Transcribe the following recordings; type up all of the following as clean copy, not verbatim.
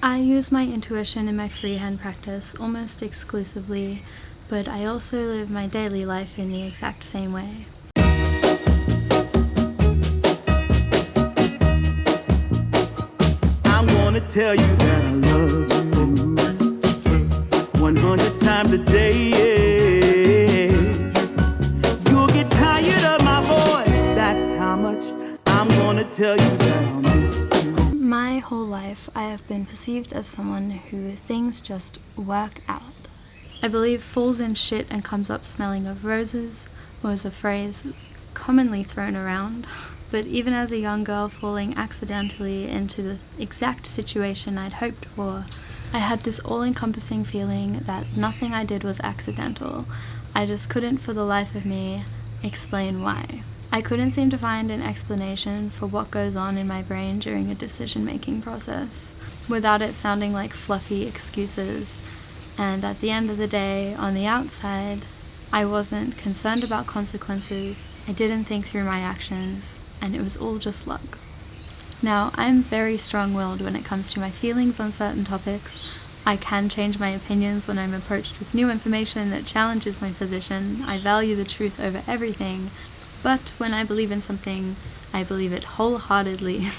I use my intuition in my freehand practice almost exclusively, but I also live my daily life in the exact same way. I'm gonna tell you that I love you 100 times a day. You'll get tired of my voice, that's how much I'm gonna tell you that I'll miss you. My whole life, I have been perceived as someone who things just work out. I believe falls in shit and comes up smelling of roses was a phrase commonly thrown around, but even as a young girl falling accidentally into the exact situation I'd hoped for, I had this all-encompassing feeling that nothing I did was accidental. I just couldn't for the life of me explain why. I couldn't seem to find an explanation for what goes on in my brain during a decision-making process, without it sounding like fluffy excuses. And at the end of the day, on the outside, I wasn't concerned about consequences, I didn't think through my actions, and it was all just luck. Now, I'm very strong-willed when it comes to my feelings on certain topics. I can change my opinions when I'm approached with new information that challenges my position. I value the truth over everything, but when I believe in something, I believe it wholeheartedly.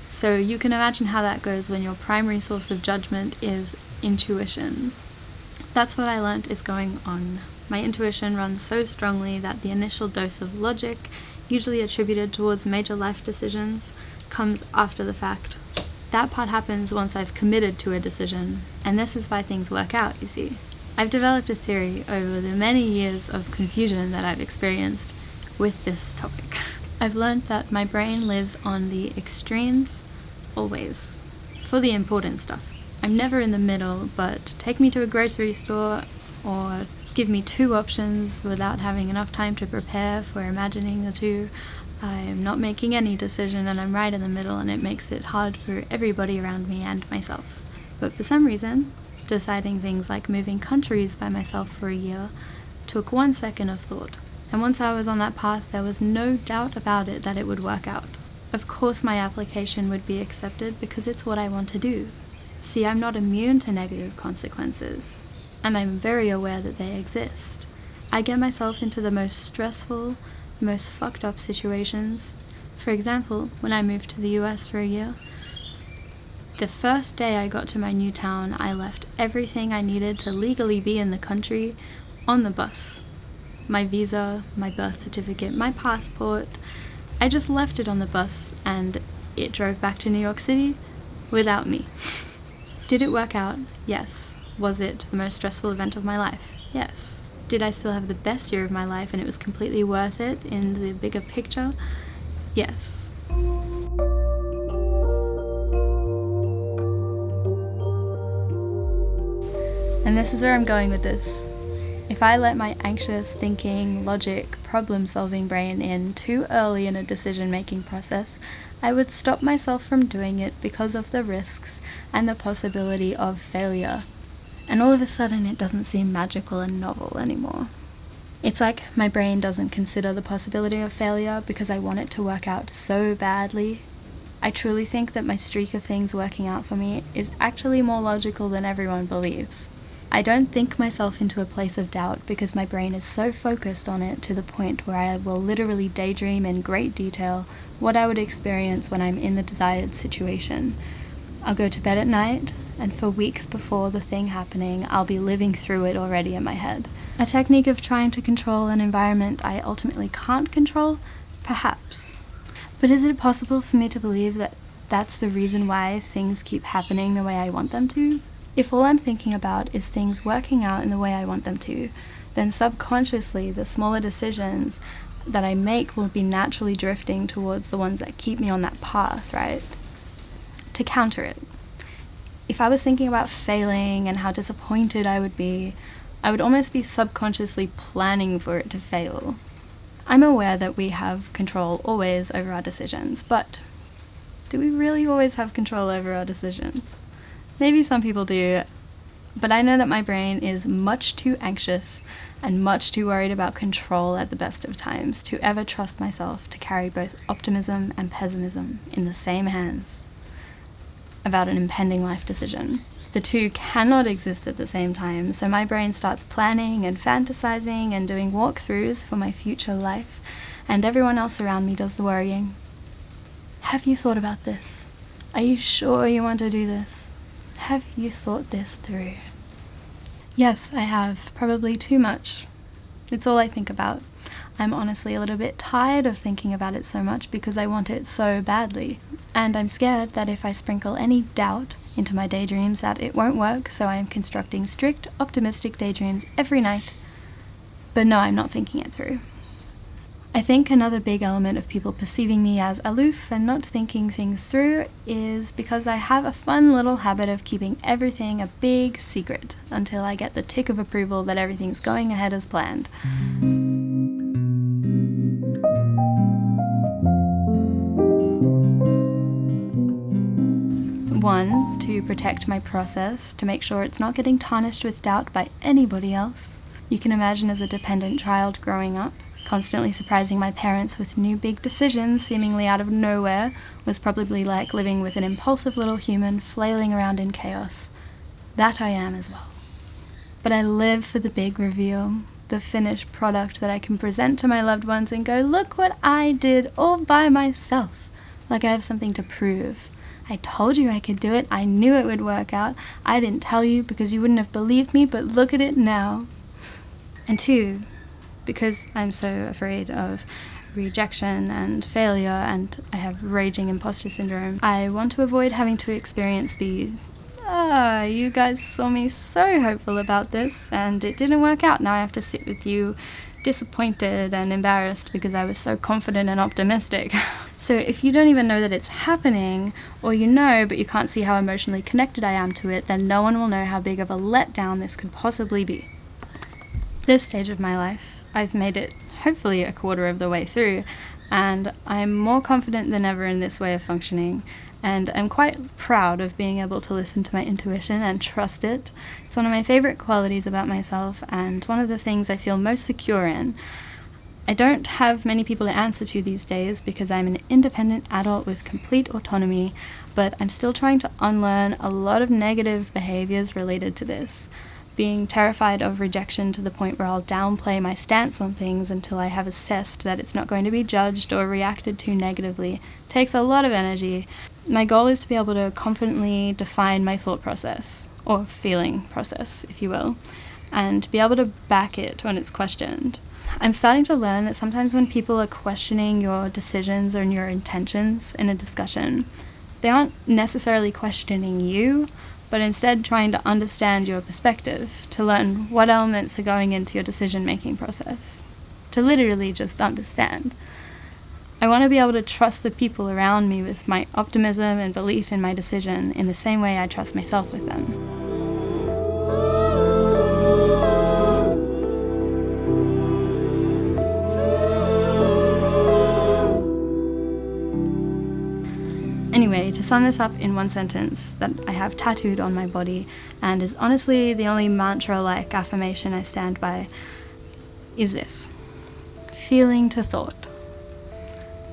So you can imagine how that goes when your primary source of judgment is intuition. That's what I learnt is going on. My intuition runs so strongly that the initial dose of logic, usually attributed towards major life decisions, comes after the fact. That part happens once I've committed to a decision, and this is why things work out, you see. I've developed a theory over the many years of confusion that I've experienced with this topic. I've learned that my brain lives on the extremes, always, for the important stuff. I'm never in the middle, but take me to a grocery store or give me two options without having enough time to prepare for imagining the two. I'm not making any decision and I'm right in the middle, and it makes it hard for everybody around me and myself. But for some reason, deciding things like moving countries by myself for a year took 1 second of thought. And once I was on that path, there was no doubt about it that it would work out. Of course my application would be accepted because it's what I want to do. See, I'm not immune to negative consequences, and I'm very aware that they exist. I get myself into the most stressful, the most fucked up situations. For example, when I moved to the US for a year, the first day I got to my new town, I left everything I needed to legally be in the country on the bus. My visa, my birth certificate, my passport. I just left it on the bus and it drove back to New York City without me. Did it work out? Yes. Was it the most stressful event of my life? Yes. Did I still have the best year of my life and it was completely worth it in the bigger picture? Yes. And this is where I'm going with this. If I let my anxious thinking, logic, problem-solving brain in too early in a decision-making process, I would stop myself from doing it because of the risks and the possibility of failure. And all of a sudden it doesn't seem magical and novel anymore. It's like my brain doesn't consider the possibility of failure because I want it to work out so badly. I truly think that my streak of things working out for me is actually more logical than everyone believes. I don't think myself into a place of doubt because my brain is so focused on it to the point where I will literally daydream in great detail what I would experience when I'm in the desired situation. I'll go to bed at night, and for weeks before the thing happening, I'll be living through it already in my head. A technique of trying to control an environment I ultimately can't control? Perhaps. But is it possible for me to believe that that's the reason why things keep happening the way I want them to? If all I'm thinking about is things working out in the way I want them to, then subconsciously the smaller decisions that I make will be naturally drifting towards the ones that keep me on that path, right? To counter it, if I was thinking about failing and how disappointed I would almost be subconsciously planning for it to fail. I'm aware that we have control always over our decisions, but do we really always have control over our decisions? Maybe some people do, but I know that my brain is much too anxious and much too worried about control at the best of times to ever trust myself to carry both optimism and pessimism in the same hands. about an impending life decision. The two cannot exist at the same time, so my brain starts planning and fantasizing and doing walkthroughs for my future life, and everyone else around me does the worrying. Have you thought about this? Are you sure you want to do this? Have you thought this through? Yes, I have. Probably too much. It's all I think about. I'm honestly a little bit tired of thinking about it so much because I want it so badly. And I'm scared that if I sprinkle any doubt into my daydreams that it won't work, so I am constructing strict, optimistic daydreams every night. But no, I'm not thinking it through. I think another big element of people perceiving me as aloof and not thinking things through is because I have a fun little habit of keeping everything a big secret until I get the tick of approval that everything's going ahead as planned. One, to protect my process, to make sure it's not getting tarnished with doubt by anybody else. You can imagine as a dependent child growing up, constantly surprising my parents with new big decisions seemingly out of nowhere was probably like living with an impulsive little human flailing around in chaos. That I am as well. But I live for the big reveal, the finished product that I can present to my loved ones and go, look what I did all by myself, like I have something to prove. I told you I could do it, I knew it would work out, I didn't tell you because you wouldn't have believed me, but look at it now. And two, because I'm so afraid of rejection and failure and I have raging imposter syndrome, I want to avoid having to experience the, you guys saw me so hopeful about this and it didn't work out, now I have to sit with you disappointed and embarrassed because I was so confident and optimistic. So if you don't even know that it's happening, or you know but you can't see how emotionally connected I am to it, then no one will know how big of a letdown this could possibly be. This stage of my life, I've made it hopefully a quarter of the way through, and I'm more confident than ever in this way of functioning, and I'm quite proud of being able to listen to my intuition and trust it. It's one of my favorite qualities about myself, and one of the things I feel most secure in. I don't have many people to answer to these days because I'm an independent adult with complete autonomy, but I'm still trying to unlearn a lot of negative behaviors related to this. Being terrified of rejection to the point where I'll downplay my stance on things until I have assessed that it's not going to be judged or reacted to negatively takes a lot of energy. My goal is to be able to confidently define my thought process, or feeling process, if you will, and be able to back it when it's questioned. I'm starting to learn that sometimes when people are questioning your decisions or your intentions in a discussion, they aren't necessarily questioning you, but instead trying to understand your perspective, to learn what elements are going into your decision-making process, to literally just understand. I want to be able to trust the people around me with my optimism and belief in my decision in the same way I trust myself with them. Anyway, to sum this up in one sentence that I have tattooed on my body and is honestly the only mantra-like affirmation I stand by, is this: feeling to thought.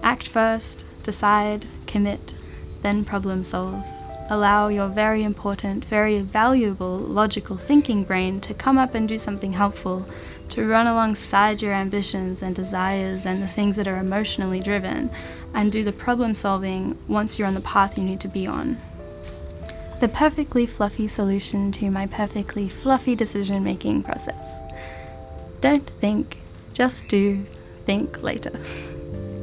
Act first, decide, commit, then problem solve. Allow your very important, very valuable, logical thinking brain to come up and do something helpful, to run alongside your ambitions and desires and the things that are emotionally driven, and do the problem solving once you're on the path you need to be on. The perfectly fluffy solution to my perfectly fluffy decision-making process. Don't think, just do, think later.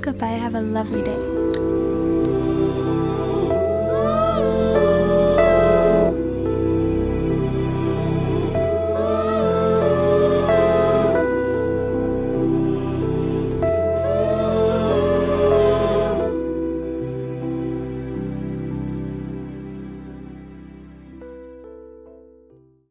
Goodbye, have a lovely day.